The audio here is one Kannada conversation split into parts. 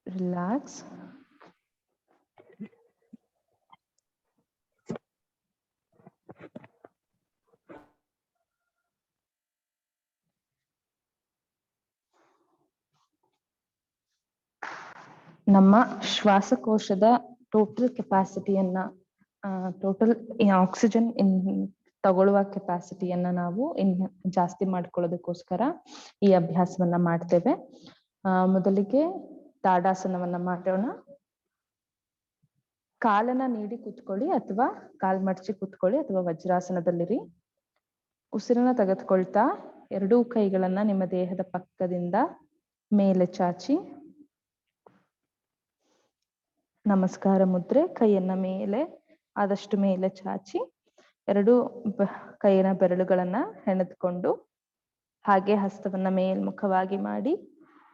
Relax. ನಮ್ಮ ಶ್ವಾಸಕೋಶದ ಟೋಟಲ್ ಕೆಪಾಸಿಟಿಯನ್ನ ಟೋಟಲ್ ಆಕ್ಸಿಜನ್ ತಗೊಳ್ಳುವ ಕೆಪಾಸಿಟಿಯನ್ನ ನಾವು ಜಾಸ್ತಿ ಮಾಡ್ಕೊಳ್ಳೋದಕ್ಕೋಸ್ಕರ ಈ ಅಭ್ಯಾಸವನ್ನ ಮಾಡ್ತೇವೆ. ಮೊದಲಿಗೆ ತಾಡಾಸನವನ್ನ ಮಾಡೋಣ. ಕಾಲನ್ನ ನೀಡಿ ಕೂತ್ಕೊಳ್ಳಿ ಅಥವಾ ಕಾಲ್ ಮಡಚಿ ಕೂತ್ಕೊಳ್ಳಿ ಅಥವಾ ವಜ್ರಾಸನದಲ್ಲಿರಿ. ಉಸಿರನ್ನ ತೆಗೆದುಕೊಳ್ತಾ ಎರಡೂ ಕೈಗಳನ್ನ ನಿಮ್ಮ ದೇಹದ ಪಕ್ಕದಿಂದ ಮೇಲೆ ಚಾಚಿ ನಮಸ್ಕಾರ ಮುದ್ರೆ, ಕೈಯನ್ನ ಮೇಲೆ ಆದಷ್ಟು ಮೇಲೆ ಚಾಚಿ ಎರಡು ಕೈಯಿನ ಬೆರಳುಗಳನ್ನ ಹೆಣೆದುಕೊಂಡು ಹಾಗೆ ಹಸ್ತವನ್ನ ಮೇಲ್ಮುಖವಾಗಿ ಮಾಡಿ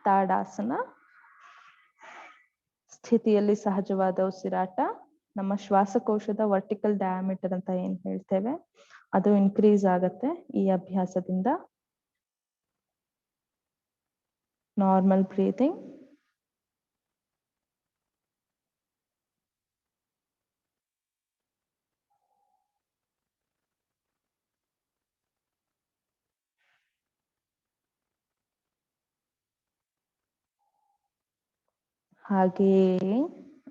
ತಾಡಾಸನ ಸ್ಥಿತಿಯಲ್ಲಿ ಸಹಜವಾದ ಉಸಿರಾಟ. ನಮ್ಮ ಶ್ವಾಸಕೋಶದ ವರ್ಟಿಕಲ್ ಡಯಾಮೀಟರ್ ಅಂತ ಏನ್ ಹೇಳ್ತೇವೆ ಅದು ಇನ್ಕ್ರೀಸ್ ಆಗತ್ತೆ ಈ ಅಭ್ಯಾಸದಿಂದ. Normal breathing. ಹಾಗೆಯೇ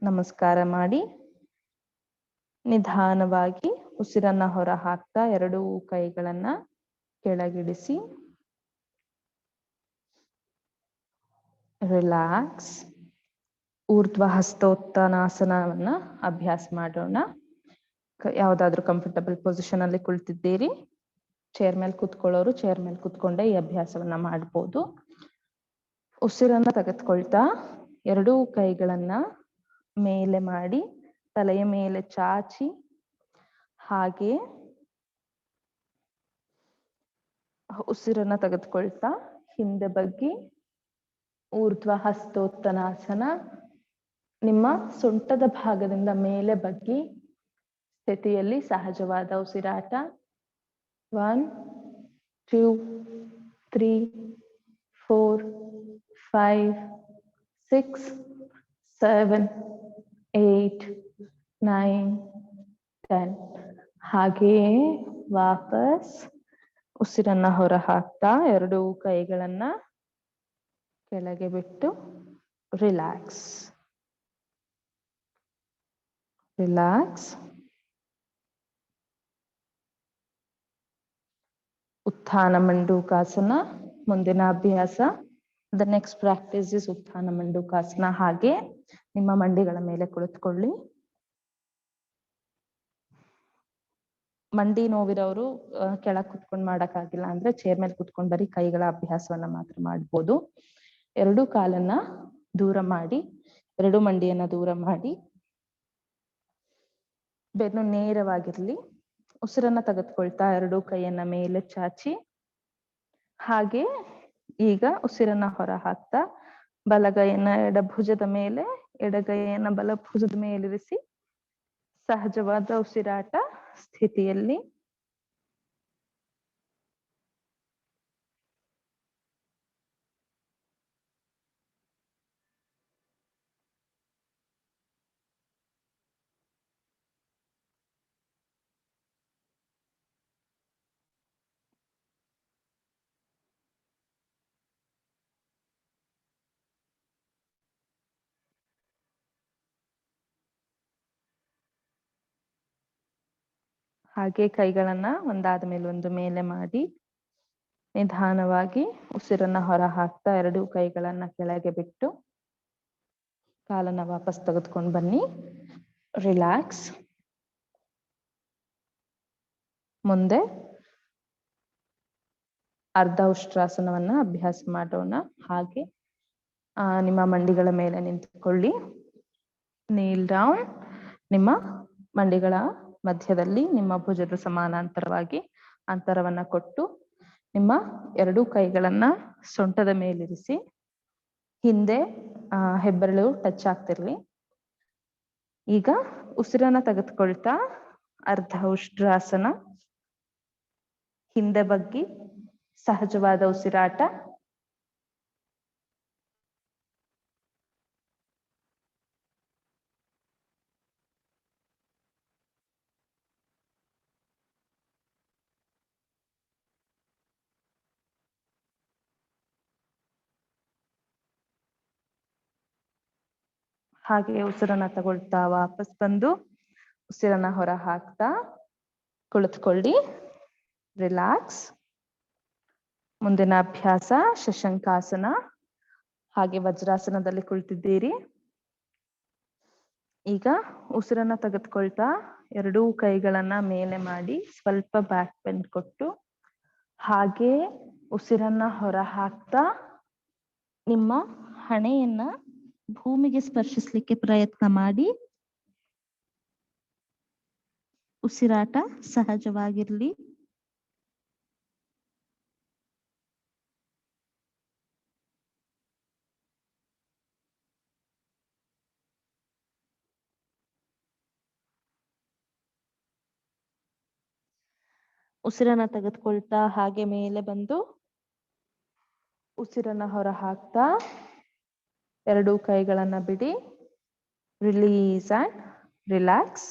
ನಮಸ್ಕಾರ ಮಾಡಿ ನಿಧಾನವಾಗಿ ಉಸಿರನ್ನ ಹೊರ ಹಾಕ್ತಾ ಎರಡೂ ಕೈಗಳನ್ನ ಕೆಳಗಿಳಿಸಿ ರಿಲ್ಯಾಕ್ಸ್. ಊರ್ಧ್ವ ಹಸ್ತೋತ್ತನಾಸನವನ್ನ ಅಭ್ಯಾಸ ಮಾಡೋಣ. ಯಾವ್ದಾದ್ರು ಕಂಫರ್ಟಬಲ್ ಪೊಸಿಷನ್ ಅಲ್ಲಿ ಕುಳಿತಿದ್ದೀರಿ. ಚೇರ್ ಮೇಲೆ ಕೂತ್ಕೊಳ್ಳೋರು ಚೇರ್ ಮೇಲೆ ಕೂತ್ಕೊಂಡೆ ಈ ಅಭ್ಯಾಸವನ್ನ ಮಾಡ್ಬೋದು. ಉಸಿರನ್ನ ತೆಗೆದುಕೊಳ್ತಾ ಎರಡೂ ಕೈಗಳನ್ನ ಮೇಲೆ ಮಾಡಿ ತಲೆಯ ಮೇಲೆ ಚಾಚಿ ಹಾಗೆ ಉಸಿರನ್ನ ತೆಗೆದುಕೊಳ್ತಾ ಹಿಂದೆ ಬಗ್ಗಿ ಊರ್ಧ್ವ ಹಸ್ತೋತ್ತನಾಸನ. ನಿಮ್ಮ ಸೊಂಟದ ಭಾಗದಿಂದ ಮೇಲೆ ಬಗ್ಗಿ ಸ್ಥಿತಿಯಲ್ಲಿ ಸಹಜವಾದ ಉಸಿರಾಟ. 1 2 3 4 5 6 7 8 9 10. ಹಾಗೆಯೇ ವಾಪಸ್ ಉಸಿರನ್ನ ಹೊರ ಹಾಕ್ತಾ ಎರಡೂ ಕೈಗಳನ್ನ ಕೆಳಗೆ ಬಿಟ್ಟು ರಿಲ್ಯಾಕ್ಸ್ ರಿಲ್ಯಾಕ್ಸ್. ಉತ್ಥಾನ ಮಂಡೂಕಾಸನ ಮುಂದಿನ ಅಭ್ಯಾಸ. ದ ನೆಕ್ಸ್ಟ್ ಪ್ರಾಕ್ಟೀಸ್ ಇಸ್ ಉತ್ಥಾನ ಮಂಡೂಕಾಸನ. ಹಾಗೆ ನಿಮ್ಮ ಮಂಡಿಗಳ ಮೇಲೆ ಕುಳಿತುಕೊಳ್ಳಿ. ಮಂಡಿ ನೋವಿರೋರು ಕೆಳಗೆ ಕುತ್ಕೊಂಡು ಮಾಡಕ್ಕಾಗಿಲ್ಲ ಅಂದ್ರೆ ಚೇರ್ ಮೇಲೆ ಕುತ್ಕೊಂಡು ಬರೀ ಕೈಗಳ ಅಭ್ಯಾಸವನ್ನ ಮಾತ್ರ ಮಾಡ್ಬೋದು. ಎರಡೂ ಕಾಲನ್ನ ದೂರ ಮಾಡಿ, ಎರಡು ಮಂಡಿಯನ್ನ ದೂರ ಮಾಡಿ, ಬೆನ್ನು ನೇರವಾಗಿರ್ಲಿ. ಉಸಿರನ್ನ ತೆಗೆದುಕೊಳ್ತಾ ಎರಡೂ ಕೈಯನ್ನ ಮೇಲೆ ಚಾಚಿ ಹಾಗೆ ಈಗ ಉಸಿರನ್ನ ಹೊರ ಹಾಕ್ತಾ ಬಲಗೈಯನ್ನ ಎಡಭುಜದ ಮೇಲೆ, ಎಡಗೈಯನ್ನ ಬಲಭುಜದ ಮೇಲಿರಿಸಿ ಸಹಜವಾದ ಉಸಿರಾಟ ಸ್ಥಿತಿಯಲ್ಲಿ ಹಾಗೆ ಕೈಗಳನ್ನ ಒಂದಾದ ಮೇಲೆ ಒಂದು ಮೇಲೆ ಮಾಡಿ ನಿಧಾನವಾಗಿ ಉಸಿರನ್ನ ಹೊರ ಹಾಕ್ತಾ ಎರಡೂ ಕೈಗಳನ್ನ ಕೆಳಗೆ ಬಿಟ್ಟು ಕಾಲನ್ನ ವಾಪಸ್ ತೆಗೆದುಕೊಂಡು ಬನ್ನಿ. ರಿಲ್ಯಾಕ್ಸ್. ಮುಂದೆ ಅರ್ಧ ಉಷ್ಟ್ರಾಸನವನ್ನ ಅಭ್ಯಾಸ ಮಾಡೋಣ. ಹಾಗೆ ನಿಮ್ಮ ಮಂಡಿಗಳ ಮೇಲೆ ನಿಂತುಕೊಳ್ಳಿ. ನೀಲ್ ಡೌನ್. ನಿಮ್ಮ ಮಂಡಿಗಳ ಮಧ್ಯದಲ್ಲಿ ನಿಮ್ಮ ಭುಜದ ಸಮಾನಾಂತರವಾಗಿ ಅಂತರವನ್ನ ಕೊಟ್ಟು ನಿಮ್ಮ ಎರಡೂ ಕೈಗಳನ್ನ ಸೊಂಟದ ಮೇಲಿರಿಸಿ ಹಿಂದೆ ಹೆಬ್ಬೆರಳು ಟಚ್ ಆಗ್ತಿರ್ಲಿ. ಈಗ ಉಸಿರನ್ನ ತೆಗೆದುಕೊಳ್ತಾ ಅರ್ಧ ಉಷ್ಟ್ರಾಸನ, ಹಿಂದೆ ಬಗ್ಗಿ ಸಹಜವಾದ ಉಸಿರಾಟ. ಹಾಗೆ ಉಸಿರನ್ನ ತಗೊಳ್ತಾ ವಾಪಸ್ ಬಂದು ಉಸಿರನ್ನ ಹೊರ ಹಾಕ್ತಾ ಕುಳಿತುಕೊಳ್ಳಿ. ರಿಲ್ಯಾಕ್ಸ್. ಮುಂದಿನ ಅಭ್ಯಾಸ ಶಶಂಕಾಸನ. ಹಾಗೆ ವಜ್ರಾಸನದಲ್ಲಿ ಕುಳಿತಿದ್ದೀರಿ. ಈಗ ಉಸಿರನ್ನ ತೆಗೆದುಕೊಳ್ತಾ ಎರಡೂ ಕೈಗಳನ್ನ ಮೇಲೆ ಮಾಡಿ ಸ್ವಲ್ಪ ಬ್ಯಾಕ್ ಬೆಂಡ್ ಕೊಟ್ಟು ಹಾಗೆ ಉಸಿರನ್ನ ಹೊರ ಹಾಕ್ತಾ ನಿಮ್ಮ ಹಣೆಯನ್ನ ಭೂಮಿಗೆ ಸ್ಪರ್ಶಿಸ್ಲಿಕ್ಕೆ ಪ್ರಯತ್ನ ಮಾಡಿ. ಉಸಿರಾಟ ಸಹಜವಾಗಿರ್ಲಿ. ಉಸಿರನ್ನ ತೆಗೆದುಕೊಳ್ತಾ ಹಾಗೆ ಮೇಲೆ ಬಂದು ಉಸಿರನ್ನ ಹೊರ ಹಾಕ್ತಾ ಎರಡೂ ಕೈಗಳನ್ನ ಬಿಡಿ. Release and relax.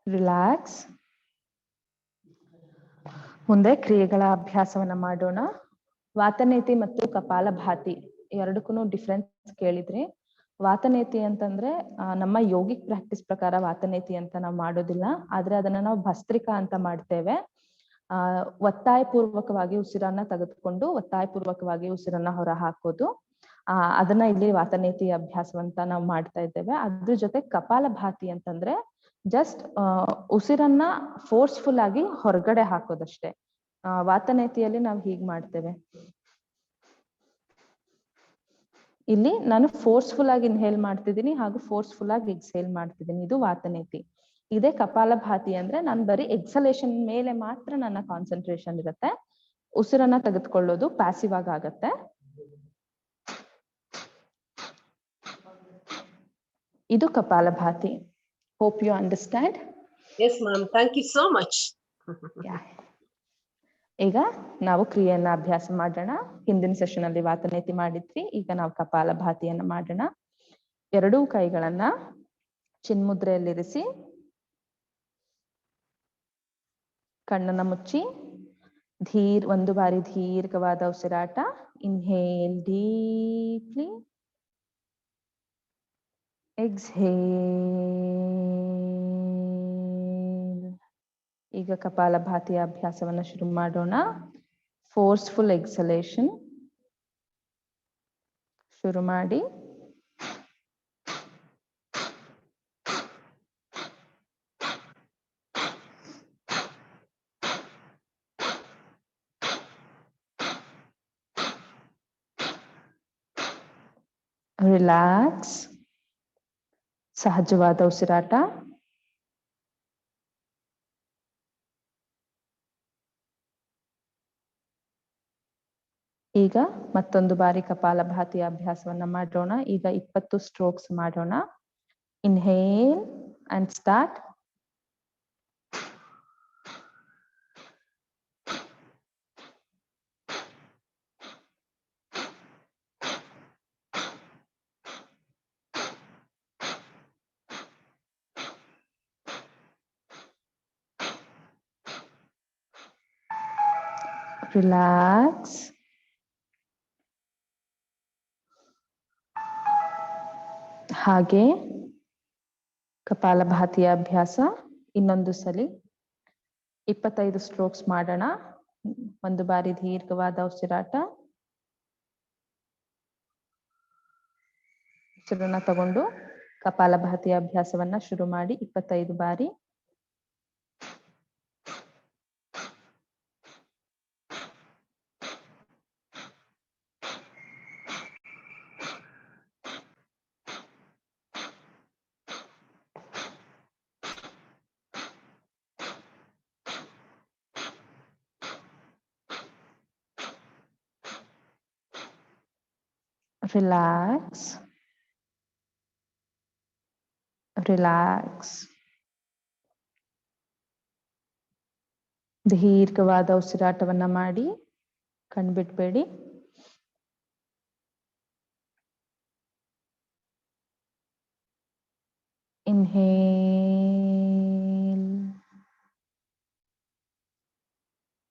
ರಿಲ್ಯಾಕ್ಸ್. ಮುಂದೆ ಕ್ರಿಯೆಗಳ ಅಭ್ಯಾಸವನ್ನ ಮಾಡೋಣ. ವಾತನೇತಿ ಮತ್ತು ಕಪಾಲಭಾತಿ ಎರಡಕ್ಕೂ ಡಿಫ್ರೆನ್ಸ್ ಕೇಳಿದ್ರಿ. ವಾತನೇತಿ ಅಂತಂದ್ರೆ ನಮ್ಮ ಯೋಗಿಕ್ ಪ್ರಾಕ್ಟೀಸ್ ಪ್ರಕಾರ ವಾತನೇತಿ ಅಂತ ನಾವು ಮಾಡೋದಿಲ್ಲ, ಆದ್ರೆ ಅದನ್ನ ನಾವು ಭಸ್ತ್ರಿಕಾ ಅಂತ ಮಾಡ್ತೇವೆ. ಒತ್ತಾಯ ಪೂರ್ವಕವಾಗಿ ಉಸಿರನ್ನ ತೆಗೆದುಕೊಂಡು ಒತ್ತಾಯ ಪೂರ್ವಕವಾಗಿ ಉಸಿರನ್ನ ಹೊರ ಹಾಕೋದು. ಅದನ್ನ ಇಲ್ಲಿ ವಾತನೇತಿ ಅಭ್ಯಾಸವಂತ ನಾವು ಮಾಡ್ತಾ ಇದ್ದೇವೆ. ಅದ್ರ ಜೊತೆ ಕಪಾಲಭಾತಿ ಅಂತಂದ್ರೆ ಜಸ್ಟ್ ಉಸಿರನ್ನ ಫೋರ್ಸ್ಫುಲ್ ಆಗಿ ಹೊರಗಡೆ ಹಾಕೋದಷ್ಟೇ. ವಾತನೇತಿಯಲ್ಲಿ ನಾವು ಹೀಗ್ ಮಾಡ್ತೇವೆ. ಇಲ್ಲಿ ನಾನು ಫೋರ್ಸ್ಫುಲ್ ಆಗಿ ಇನ್ಹೇಲ್ ಮಾಡ್ತಿದ್ದೀನಿ ಹಾಗೂ ಫೋರ್ಸ್ಫುಲ್ ಆಗಿ ಎಕ್ಸೇಲ್ ಮಾಡ್ತಿದ್ದೀನಿ. ಇದು ವಾತನೇತಿ. ಇದೇ ಕಪಾಲಭಾತಿ ಅಂದ್ರೆ ನಾನು ಬರೀ ಎಕ್ಸಲೇಷನ್ ಮೇಲೆ ಮಾತ್ರ ನನ್ನ ಕಾನ್ಸಂಟ್ರೇಷನ್ ಇರುತ್ತೆ. ಉಸಿರನ್ನ ತೆಗೆದುಕೊಳ್ಳೋದು ಪ್ಯಾಸಿವ್ ಆಗಿ ಆಗತ್ತೆ. ಇದು kapalbhati. Hope you understand. Yes ma'am, thank you so much. ಈಗ ನಾವು ಕ್ರಿಯೆಯನ್ನ ಅಭ್ಯಾಸ ಮಾಡೋಣ. ಹಿಂದಿನ ಸೆಷನ್ ಅಲ್ಲಿ ವಾತನೇತಿ ಮಾಡಿದ್ವಿ, ಈಗ ನಾವು ಕಪಾಲಭಾತಿಯನ್ನ ಮಾಡೋಣ. ಎರಡೂ ಕೈಗಳನ್ನ ಚಿನ್ಮುದ್ರೆಯಲ್ಲಿರಿಸಿ ಕಣ್ಣನ್ನ ಮುಚ್ಚಿ ಒಂದು ಬಾರಿ ದೀರ್ಘವಾದ ಉಸಿರಾಟ. Inhale deeply, exhale. ಈಗ ಕಪಾಲಭಾತಿಯ ಅಭ್ಯಾಸವನ್ನ ಶುರು ಮಾಡೋಣ. ಫೋರ್ಸ್ಫುಲ್ ಎಕ್ಸಲೇಷನ್ ಶುರು ಮಾಡಿ. ರಿಲ್ಯಾಕ್ಸ್. ಸಹಜವಾದ ಉಸಿರಾಟ. ಈಗ ಮತ್ತೊಂದು ಬಾರಿ ಕಪಾಲಭಾತಿಯ ಅಭ್ಯಾಸವನ್ನ ಮಾಡೋಣ. ಈಗ 20 ಸ್ಟ್ರೋಕ್ಸ್ ಮಾಡೋಣ. Inhale and start. Relax. ಹಾಗೆ ಕಪಾಲಭಾತಿಯ ಅಭ್ಯಾಸ ಇನ್ನೊಂದು ಸಲಿ 25 ಸ್ಟ್ರೋಕ್ಸ್ ಮಾಡೋಣ. ಒಂದು ಬಾರಿ ದೀರ್ಘವಾದ ಉಸಿರಾಟ, ಉಸಿರನ್ನ ತಗೊಂಡು ಕಪಾಲಭಾತಿಯ ಅಭ್ಯಾಸವನ್ನ ಶುರು ಮಾಡಿ 25 ಬಾರಿ. Relax, relax. ದೀರ್ಘವಾದ ಉಸಿರಾಟವನ್ನ ಮಾಡಿ, ಕಣ್ಬಿಡ್ಬೇಡಿ. Inhale,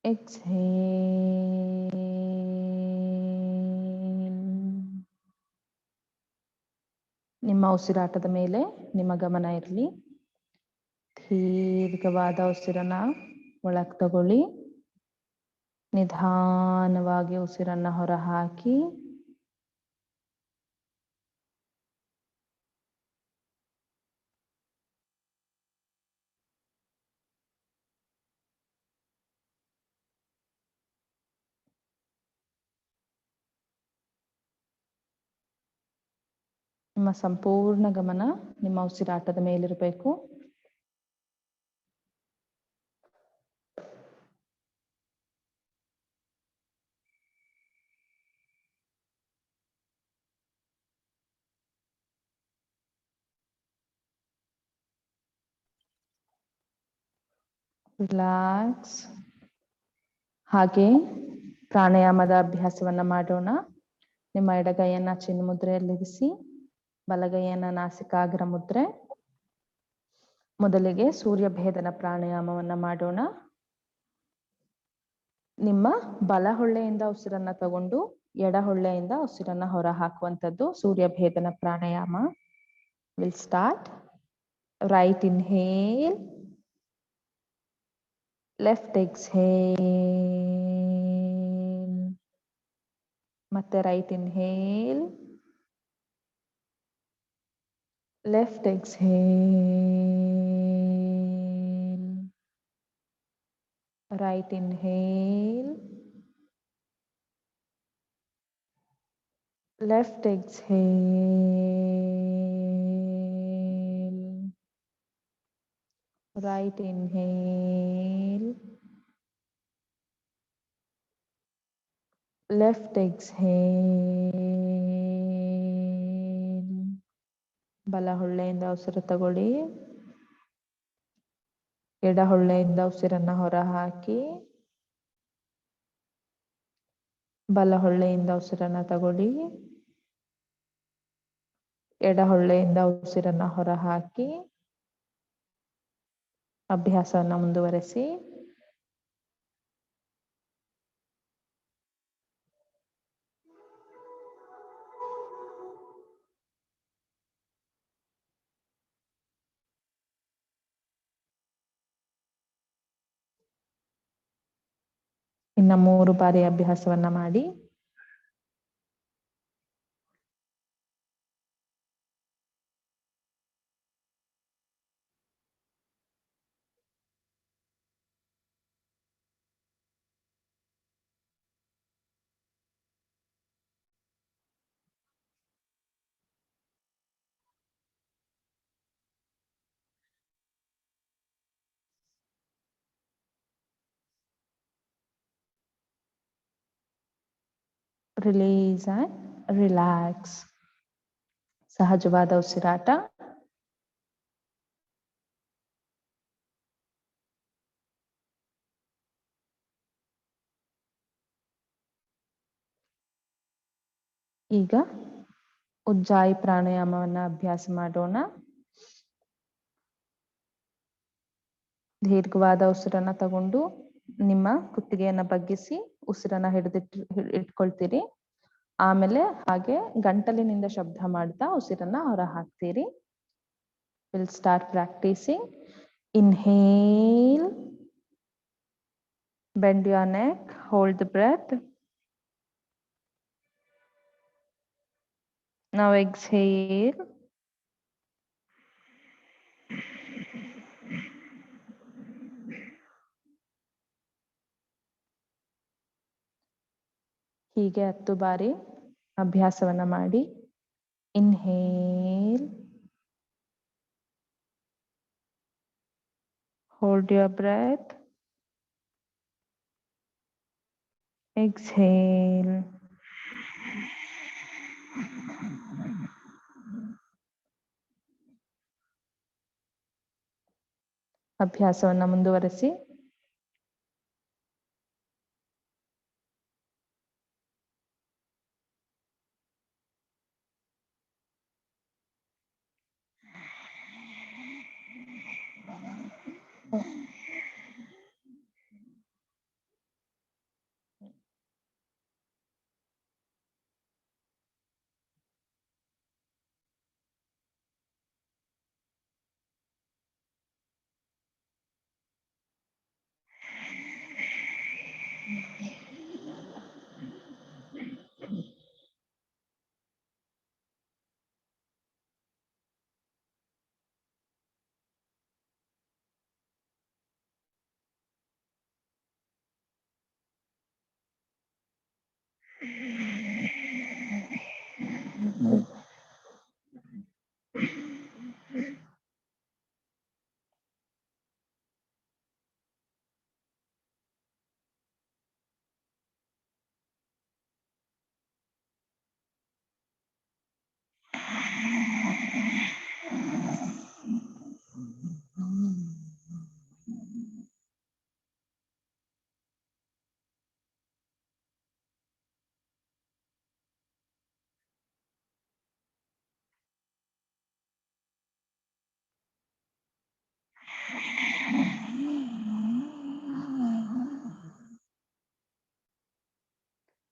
exhale. ನಿಮ್ಮ ಉಸಿರಾಟದ ಮೇಲೆ ನಿಮ್ಮ ಗಮನ ಇರಲಿ. ದೀರ್ಘವಾದ ಉಸಿರನ್ನ ಒಳಗ್ ತಗೊಳ್ಳಿ, ನಿಧಾನವಾಗಿ ಉಸಿರನ್ನ ಹೊರ ಹಾಕಿ, ನಿಮ್ಮ ಸಂಪೂರ್ಣ ಗಮನ ನಿಮ್ಮ ಉಸಿರಾಟದ ಮೇಲಿರಬೇಕು. ರಿಲ್ಯಾಕ್ಸ್. ಹಾಗೆ ಪ್ರಾಣಾಯಾಮದ ಅಭ್ಯಾಸವನ್ನ ಮಾಡೋಣ. ನಿಮ್ಮ ಎಡಗೈಯನ್ನ ಚಿನ್ಮುದ್ರೆಯಲ್ಲಿರಿಸಿ, ಬಲಗೈಯನ್ನ ನಾಸಿಕಾಗ್ರ ಮುದ್ರೆ. ಮೊದಲಿಗೆ ಸೂರ್ಯ ಭೇದನ ಪ್ರಾಣಾಯಾಮವನ್ನ ಮಾಡೋಣ. ನಿಮ್ಮ ಬಲ ಹೊಳ್ಳೆಯಿಂದ ಉಸಿರನ್ನ ತಗೊಂಡು ಎಡ ಹೊಳ್ಳೆಯಿಂದ ಉಸಿರನ್ನ ಹೊರ ಹಾಕುವಂಥದ್ದು Surya Bhedana pranayama. Will start. Right inhale, left exhale. ಮತ್ತೆ right inhale, left exhale. Right inhale, left exhale. Right inhale, left exhale. ಬಲ ಹೊಳ್ಳೆಯಿಂದ ಉಸಿರು ತಗೊಳ್ಳಿ, ಎಡ ಹೊಳ್ಳೆಯಿಂದ ಉಸಿರನ್ನ ಹೊರ ಹಾಕಿ, ಬಲ ಹೊಳ್ಳೆಯಿಂದ ಉಸಿರನ್ನ ತಗೊಳ್ಳಿ, ಎಡ ಹೊಳ್ಳೆಯಿಂದ ಉಸಿರನ್ನ ಹೊರ ಹಾಕಿ. ಅಭ್ಯಾಸವನ್ನ ಮುಂದುವರೆಸಿ. ಇನ್ನ 3 ಬಾರಿ ಅಭ್ಯಾಸವನ್ನ ಮಾಡಿ. Release and relax. ಸಹಜವಾದ ಉಸಿರಾಟ. ಈಗ ಉಜ್ಜಾಯಿ ಪ್ರಾಣಾಯಾಮವನ್ನ ಅಭ್ಯಾಸ ಮಾಡೋಣ. ದೀರ್ಘವಾದ ಉಸಿರನ್ನ ತಗೊಂಡು ನಿಮ್ಮ ಕುತ್ತಿಗೆಯನ್ನ ಬಗ್ಗಿಸಿ ಉಸಿರನ್ನ ಇಟ್ಕೊಳ್ತೀರಿ. ಆಮೇಲೆ ಹಾಗೆ ಗಂಟಲಿನಿಂದ ಶಬ್ದ ಮಾಡ್ತಾ ಉಸಿರನ್ನ ಹೊರ ಹಾಕ್ತೀರಿ. Will start practising. Inhale, bend your neck, hold the breath. Now exhale. ಹೀಗೆ 10 ಬಾರಿ ಅಭ್ಯಾಸವನ್ನ ಮಾಡಿ. Inhale, hold your breath, exhale. ಅಭ್ಯಾಸವನ್ನ ಮುಂದುವರಿಸಿ.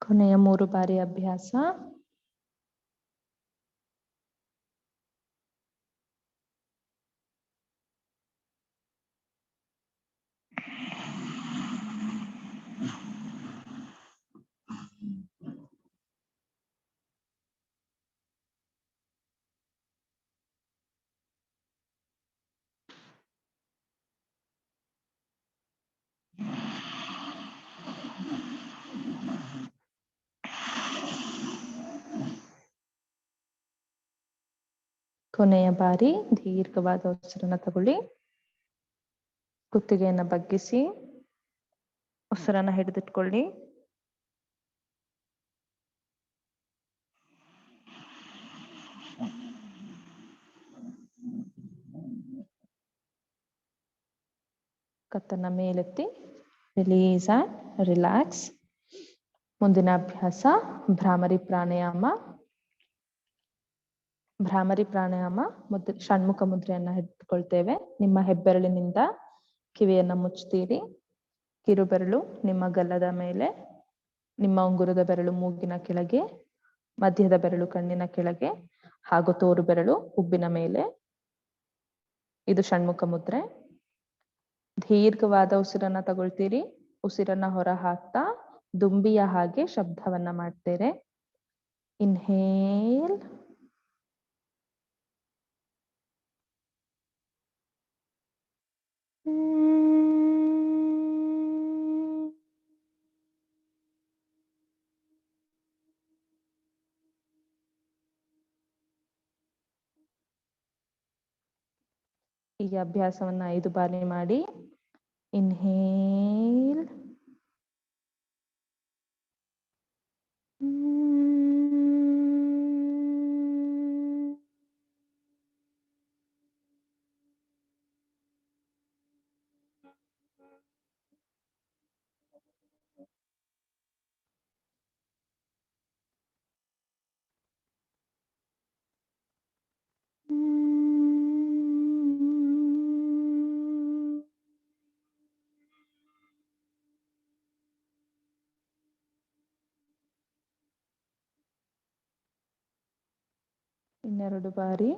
ಕೊನೆಯ 3 ಬಾರಿ ಅಭ್ಯಾಸ. ಕೊನೆಯ ಬಾರಿ ದೀರ್ಘವಾದ ಉಸಿರನ್ನ ತಗೊಳ್ಳಿ. ಕುತ್ತಿಗೆಯನ್ನ ಬಗ್ಗಿಸಿ ಉಸಿರನ್ನ ಹಿಡಿದಿಟ್ಕೊಳ್ಳಿ. ಕತ್ತನ್ನ ಮೇಲೆತ್ತಿ ರಿಲೀಸ್ ಅಂಡ್ ರಿಲ್ಯಾಕ್ಸ್. ಮುಂದಿನ ಅಭ್ಯಾಸ ಭ್ರಾಮರಿ ಪ್ರಾಣಾಯಾಮ. ಭ್ರಾಮರಿ ಪ್ರಾಣಾಯಾಮ ಷಣ್ಮುಖ ಮುದ್ರೆಯನ್ನ ಹಿಡಿದುಕೊಳ್ತೇವೆ. ನಿಮ್ಮ ಹೆಬ್ಬೆರಳಿನಿಂದ ಕಿವಿಯನ್ನ ಮುಚ್ತೀರಿ. ಕಿರುಬೆರಳು ನಿಮ್ಮ ಗಲ್ಲದ ಮೇಲೆ, ನಿಮ್ಮ ಉಂಗುರದ ಬೆರಳು ಮೂಗಿನ ಕೆಳಗೆ, ಮಧ್ಯದ ಬೆರಳು ಕಣ್ಣಿನ ಕೆಳಗೆ ಹಾಗೂ ತೋರು ಬೆರಳು ಹುಬ್ಬಿನ ಮೇಲೆ. ಇದು ಷಣ್ಮುಖ ಮುದ್ರೆ. ದೀರ್ಘವಾದ ಉಸಿರನ್ನ ತಗೊಳ್ತೀರಿ. ಉಸಿರನ್ನ ಹೊರ ಹಾಕ್ತಾ ದುಂಬಿಯ ಹಾಗೆ ಶಬ್ದವನ್ನ ಮಾಡ್ತೇವೆ. ಇನ್ಹೇಲ್, ಈ ಅಭ್ಯಾಸವನ್ನ 5 ಬಾರಿ ಮಾಡಿ. ಇನ್ಹೇಲ್, ಇನ್ನೆರಡು ಬಾರಿ.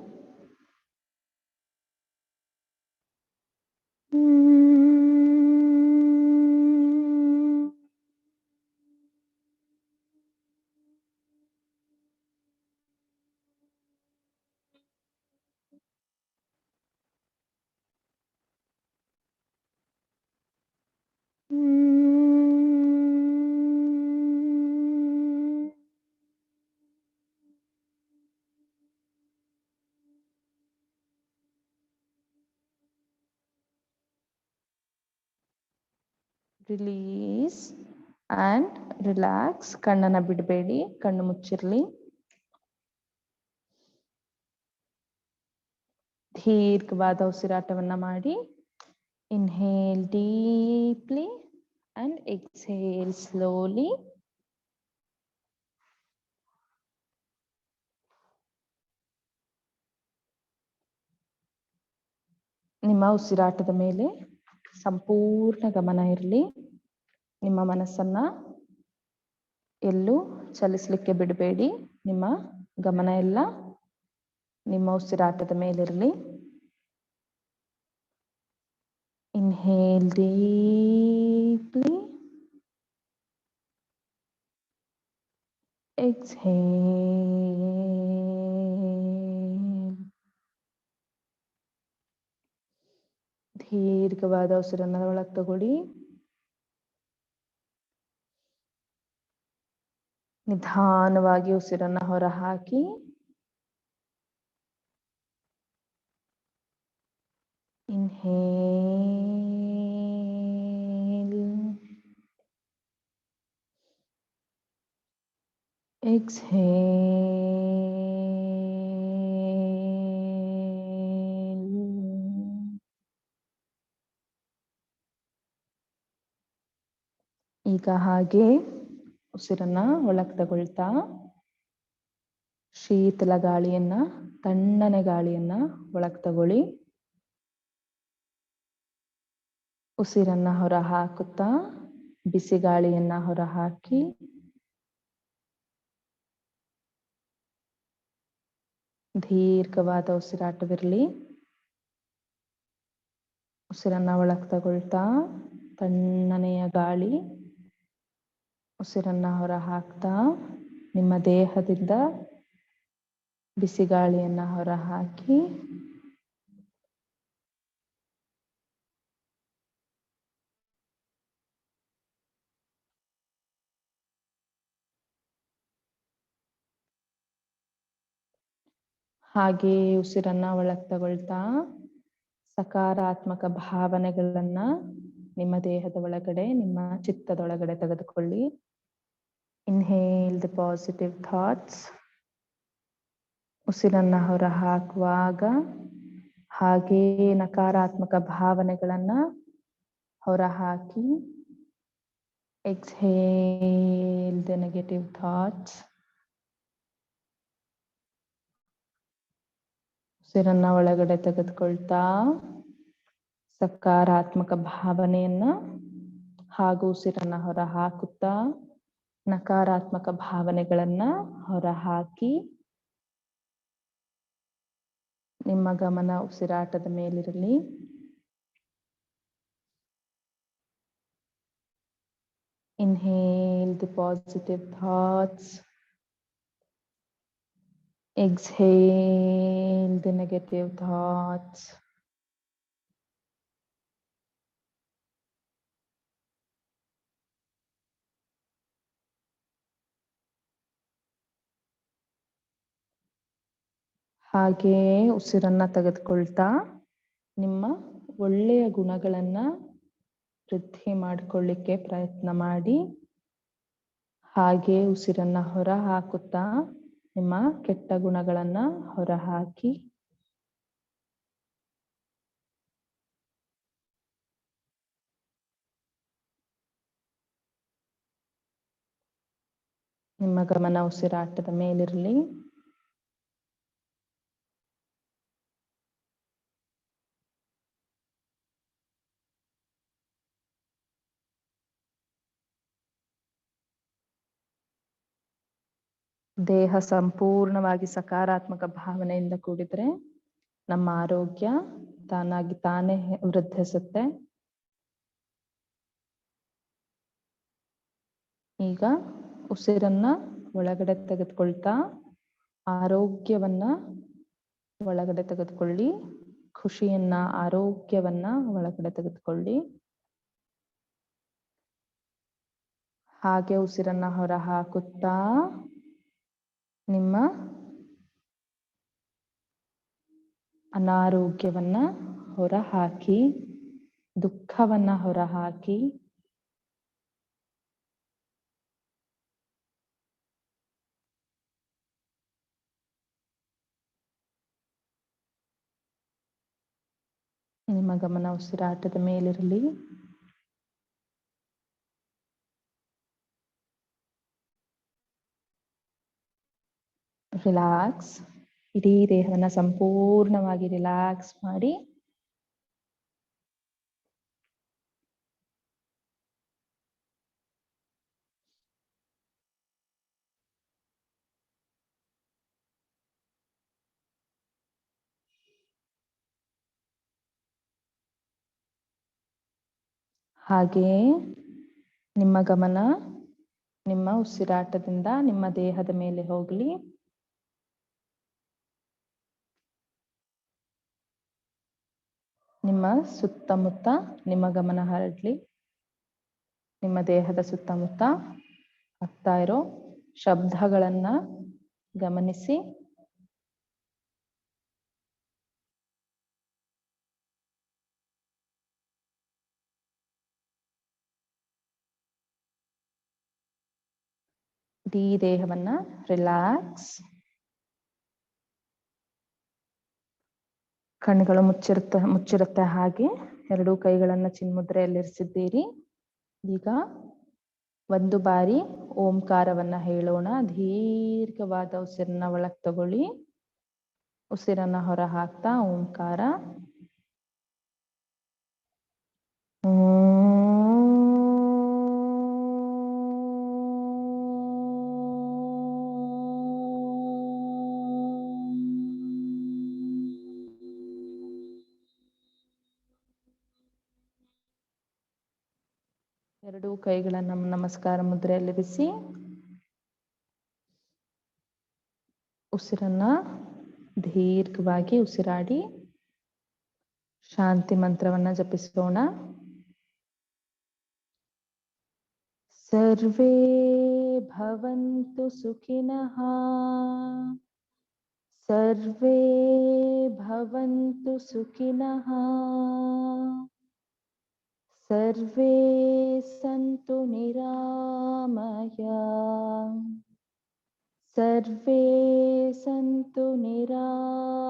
Release and relax. ಕಣ್ಣನ್ನ ಬಿಡಬೇಡಿ, ಕಣ್ಣು ಮುಚ್ಚಿರ್ಲಿ. ದೀರ್ಘವಾದ ಉಸಿರಾಟವನ್ನ ಮಾಡಿ. Inhale deeply and exhale slowly. ನಿಮ್ಮ ಉಸಿರಾಟದ ಮೇಲೆ ಸಂಪೂರ್ಣ ಗಮನ ಇರಲಿ. ನಿಮ್ಮ ಮನಸ್ಸನ್ನ ಎಲ್ಲೂ ಚಲಿಸಲಿಕ್ಕೆ ಬಿಡಬೇಡಿ. ನಿಮ್ಮ ಗಮನ ಎಲ್ಲ ನಿಮ್ಮ ಉಸಿರಾಟದ ಮೇಲಿರಲಿ. Inhale deeply, exhale. ದೀರ್ಘವಾದ ಉಸಿರನ್ನ ಒಳಗೆ ತಗೊಳ್ಳಿ. ನಿಧಾನವಾಗಿ ಉಸಿರನ್ನ ಹೊರ ಹಾಕಿ. Inhale, exhale. ಈಗ ಹಾಗೆ ಉಸಿರನ್ನ ಒಳಗೆ ತಗೊಳ್ತಾ ಶೀತಲ ಗಾಳಿಯನ್ನ, ತಣ್ಣನೆ ಗಾಳಿಯನ್ನ ಒಳಗೆ ತಗೊಳ್ಳಿ. ಉಸಿರನ್ನ ಹೊರ ಹಾಕುತ್ತಾ ಬಿಸಿ ಗಾಳಿಯನ್ನ ಹೊರ ಹಾಕಿ. ದೀರ್ಘವಾದ ಉಸಿರಾಟವಿರಲಿ. ಉಸಿರನ್ನ ಒಳಗೆ ತಗೊಳ್ತಾ ತಣ್ಣನೆಯ ಗಾಳಿ, ಉಸಿರನ್ನ ಹೊರ ಹಾಕ್ತಾ ನಿಮ್ಮ ದೇಹದಿಂದ ಬಿಸಿ ಗಾಳಿಯನ್ನ ಹೊರ ಹಾಕಿ. ಹಾಗೆ ಉಸಿರನ್ನ ಒಳಗೆ ತಗೊಳ್ತಾ ಸಕಾರಾತ್ಮಕ ಭಾವನೆಗಳನ್ನ ನಿಮ್ಮ ದೇಹದ ಒಳಗಡೆ, ನಿಮ್ಮ ಚಿತ್ತದೊಳಗಡೆ ತೆಗೆದುಕೊಳ್ಳಿ. Inhale the positive thoughts. ಉಸಿರನ್ನ ಹೊರ ಹಾಕುವಾಗ ಹಾಗೆ ನಕಾರಾತ್ಮಕ ಭಾವನೆಗಳನ್ನ ಹೊರ ಹಾಕಿ. Exhale the negative thoughts. ಉಸಿರನ್ನ ಒಳಗಡೆ ತೆಗೆದುಕೊಳ್ತಾ ಸಕಾರಾತ್ಮಕ ಭಾವನೆಯನ್ನ ಹಾಗೂ ಉಸಿರನ್ನ ಹೊರ ಹಾಕುತ್ತಾ ನಕಾರಾತ್ಮಕ ಭಾವನೆಗಳನ್ನ ಹೊರ ಹಾಕಿ. ನಿಮ್ಮ ಗಮನ ಉಸಿರಾಟದ ಮೇಲಿರಲಿ. Inhale the positive thoughts. Exhale the negative thoughts. ಹಾಗೆ ಉಸಿರನ್ನ ತೆಗೆದುಕೊಳ್ತಾ ನಿಮ್ಮ ಒಳ್ಳೆಯ ಗುಣಗಳನ್ನ ವೃದ್ಧಿ ಮಾಡಿಕೊಳ್ಳಿಕ್ಕೆ ಪ್ರಯತ್ನ ಮಾಡಿ. ಹಾಗೆ ಉಸಿರನ್ನ ಹೊರ ಹಾಕುತ್ತಾ ನಿಮ್ಮ ಕೆಟ್ಟ ಗುಣಗಳನ್ನ ಹೊರ ಹಾಕಿ. ನಿಮ್ಮ ಗಮನ ಉಸಿರಾಟದ ಮೇಲಿರಲಿ. ದೇಹ ಸಂಪೂರ್ಣವಾಗಿ ಸಕಾರಾತ್ಮಕ ಭಾವನೆಯಿಂದ ಕೂಡಿದ್ರೆ ನಮ್ಮ ಆರೋಗ್ಯ ತಾನಾಗಿ ತಾನೇ ವೃದ್ಧಿಸುತ್ತೆ. ಈಗ ಉಸಿರನ್ನ ಒಳಗಡೆ ತೆಗೆದುಕೊಳ್ತಾ ಆರೋಗ್ಯವನ್ನ ಒಳಗಡೆ ತೆಗೆದುಕೊಳ್ಳಿ. ಖುಷಿಯನ್ನ, ಆರೋಗ್ಯವನ್ನ ಒಳಗಡೆ ತೆಗೆದುಕೊಳ್ಳಿ. ಹಾಗೆ ಉಸಿರನ್ನ ಹೊರ ಹಾಕುತ್ತಾ ನಿಮ್ಮ ಅನಾರೋಗ್ಯವನ್ನ ಹೊರ ಹಾಕಿ, ದುಃಖವನ್ನ ಹೊರ ಹಾಕಿ, ನಿಮ್ಮ ಗಮನ ಉಸಿರಾಟದ ಮೇಲಿರಲಿ. ರಿಲ್ಯಾಕ್ಸ್. ಇಡೀ ದೇಹವನ್ನ ಸಂಪೂರ್ಣವಾಗಿ ರಿಲ್ಯಾಕ್ಸ್ ಮಾಡಿ ಹಾಗೆಯೇ ನಿಮ್ಮ ಗಮನ ನಿಮ್ಮ ಉಸಿರಾಟದಿಂದ ನಿಮ್ಮ ದೇಹದ ಮೇಲೆ ಹೋಗಲಿ. ನಿಮ್ಮ ಸುತ್ತಮುತ್ತ ನಿಮ್ಮ ಗಮನ ಹರಡ್ಲಿ. ನಿಮ್ಮ ದೇಹದ ಸುತ್ತಮುತ್ತ ಆಗ್ತಾ ಇರೋ ಶಬ್ದಗಳನ್ನ ಗಮನಿಸಿ. ಇಡೀ ದೇಹವನ್ನ ರಿಲ್ಯಾಕ್ಸ್. ಕಣ್ಣುಗಳು ಮುಚ್ಚಿರುತ್ತೆ ಹಾಗೆ ಎರಡೂ ಕೈಗಳನ್ನ ಚಿನ್ಮುದ್ರೆಯಲ್ಲಿರಿಸಿದ್ದೀರಿ. ಈಗ ಒಂದು ಬಾರಿ ಓಂಕಾರವನ್ನ ಹೇಳೋಣ. ದೀರ್ಘವಾದ ಉಸಿರನ್ನ ಒಳಗ್ ತಗೊಳ್ಳಿ. ಉಸಿರನ್ನ ಹೊರ ಹಾಕ್ತಾ ಓಂಕಾರ. ಎರಡೂ ಕೈಗಳನ್ನ ನಮಸ್ಕಾರ ಮುದ್ರೆಯಲ್ಲಿರಿಸಿ ಉಸಿರನ್ನ ದೀರ್ಘವಾಗಿ ಉಸಿರಾಡಿ ಶಾಂತಿ ಮಂತ್ರವನ್ನ ಜಪಿಸೋಣ. ಸರ್ವೇ ಭವಂತು ಸುಖಿನಃ, ಸರ್ವೇ ಭವಂತು ಸುಖಿನಃ, ಸರ್ವೇ ಸಂತು ನಿರಾಮಯಾಃ, ಸರ್ವೇ ಸಂತು ನಿರಾಮಯಾಃ,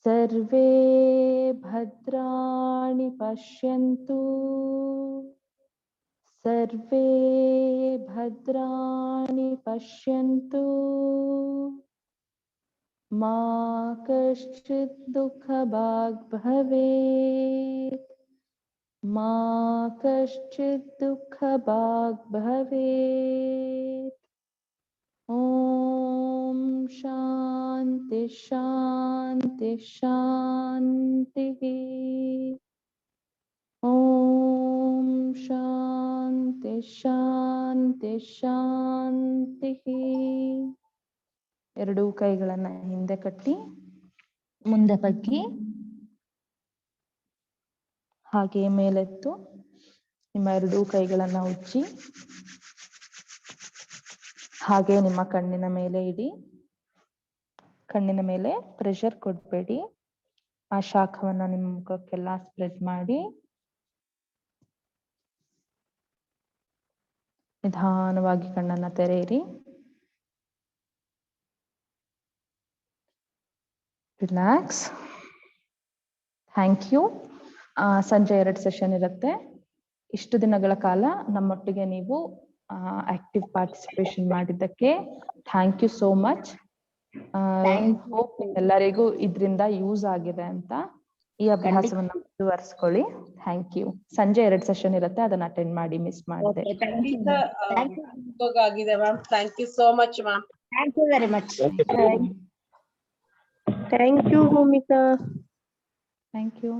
ಸರ್ವೇ ಭದ್ರಾಣಿ ಪಶ್ಯಂತು, ಸರ್ವೇ ಭದ್ರಾಣಿ ಪಶ್ಯಂತು, ಮಾ ಕಶ್ಚಿತ್ ದುಃಖಭಾಗ್ ಭವೇತ್, ಮಾ ಕಶ್ಚಿತ್ ದುಃಖಭಾಗ್ ಭವೇತ್. ಓಂ ಶಾಂತಿ ಶಾಂತಿ ಶಾಂತಿ. ಓಂ ಶಾಂತಿ ಶಾಂತಿ ಶಾಂತಿ. ಎರಡೂ ಕೈಗಳನ್ನ ಹಿಂದೆ ಕಟ್ಟಿ ಮುಂದೆ ಬಗ್ಗಿ ಹಾಗೆ ಮೇಲೆತ್ತು ನಿಮ್ಮ ಎರಡೂ ಕೈಗಳನ್ನ ಉಜ್ಜಿ ಹಾಗೆ ನಿಮ್ಮ ಕಣ್ಣಿನ ಮೇಲೆ ಇಡಿ. ಕಣ್ಣಿನ ಮೇಲೆ ಪ್ರೆಷರ್ ಕೊಡ್ಬೇಡಿ. ಆ ಶಾಖವನ್ನ ನಿಮ್ಮ ಮುಖಕ್ಕೆಲ್ಲ ಸ್ಪ್ರೆಡ್ ಮಾಡಿ ನಿಧಾನವಾಗಿ ಕಣ್ಣನ್ನ ತೆರೆಯಿರಿ. ರಿಲ್ಯಾಕ್ಸ್. Thank you. ಸಂಜೆ 2 ಸೆಷನ್ ಇರುತ್ತೆ. ಇಷ್ಟು ದಿನಗಳ ಕಾಲ ನಮ್ಮೊಟ್ಟಿಗೆ ನೀವು ಆಕ್ಟಿವ್ ಪಾರ್ಟಿಸಿಪೇಷನ್ ಮಾಡಿದ್ದಕ್ಕೆ thank you so much. Hope ಎಲ್ಲರಿಗೂ ಇದರಿಂದ ಯೂಸ್ ಆಗಿದೆ ಅಂತ. ಈ ಅಭ್ಯಾಸವನ್ನ ಮುಂದುವರಿಸ್ಕೊಳ್ಳಿ. Thank you. ಸಂಜೆ 2 ಸೆಷನ್ ಇರುತ್ತೆ, ಅದನ್ನ ಅಟೆಂಡ್ ಮಾಡಿ, ಮಿಸ್ ಮಾಡದೆ. ಖಂಡಿತ ಉಪಯೋಗ ಆಗಿದೆ ma'am. Thank you so much ma'am. Thank you very much. Thank you Bhoomika. Thank you.